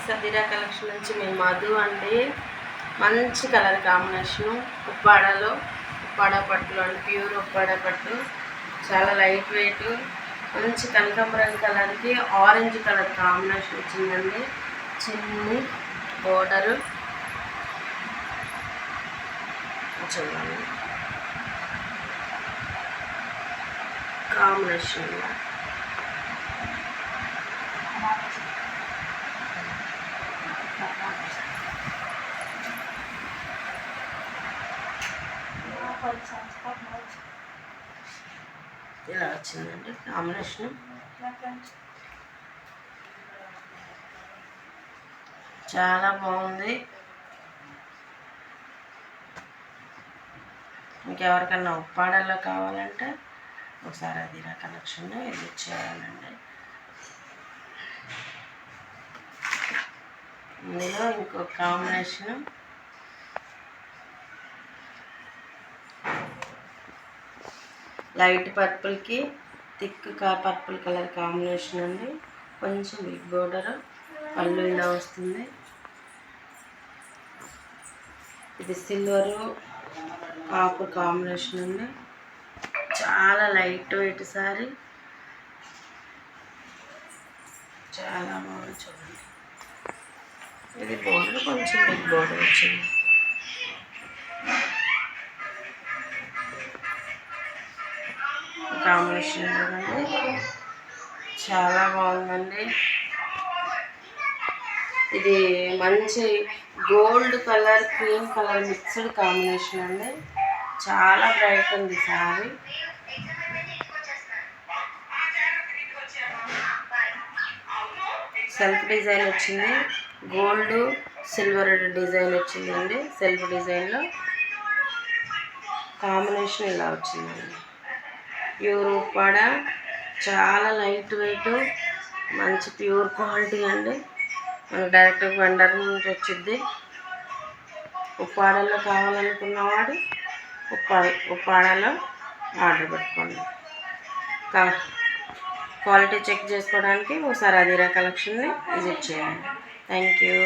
Sadeera collection నుంచి మేము మధు అండి. మంచి కలర్ కాంబినేషను, ఉప్పాడ పట్టులో అండి, ప్యూర్ ఉప్పాడ పట్టు, చాలా లైట్ వెయిట్, మంచి కనకాంబరం కలర్కి ఆరెంజ్ కలర్ కాంబినేషన్ వచ్చిందండి. చిన్ని బోర్డరు చూడండి కాంబినేషన్ ఇలా వచ్చిందండి కాంబినేషన్. చాలా బాగుంది. ఇంకెవరికన్నా ఉప్పాడలో కావాలంటే ఒకసారి అదిరా కలెక్షన్ ఇది చేయాలండి. ఇందులో ఇంకో కాంబినేషను లైట్ పర్పుల్కి థిక్ పర్పుల్ కలర్ కాంబినేషన్ అండి. కొంచెం బిగ్ బోర్డర్, పళ్ళు ఇలా వస్తుంది. ఇది సిల్వరు కాపు కాంబినేషన్ అండి. చాలా లైట్ వెయిట్ సారీ, చాలా బాగుంది చూడండి. ఇది బోర్డర్ కొంచెం బిగ్ బోర్డర్ వచ్చింది. కాంబినేషన్ చూడండి, చాలా బాగుందండి. ఇది మంచి gold colour, cream colour mixed combination అండి. చాలా బ్రైట్ ఉంది సారీ. సెల్ఫ్ డిజైన్ వచ్చింది, గోల్డ్ సిల్వర్ డిజైన్ వచ్చిందండి. సెల్ఫ్ డిజైన్లో కాంబినేషన్ ఇలా వచ్చిందండి. ప్యూర్ ఉప్పాడ, చాలా లైట్ వెయిట్, మంచి ప్యూర్ క్వాలిటీ అండి. మనకు డైరెక్ట్ వెండర్ నుంచి వచ్చింది. ఉప్పాడలో కావాలనుకున్నవాడు ఉప్పాడలో ఆర్డర్ పెట్టుకోండి. క్వాలిటీ చెక్ చేసుకోవడానికి ఒకసారి అదిరా కలెక్షన్ని విజిట్ చేయండి. Thank you.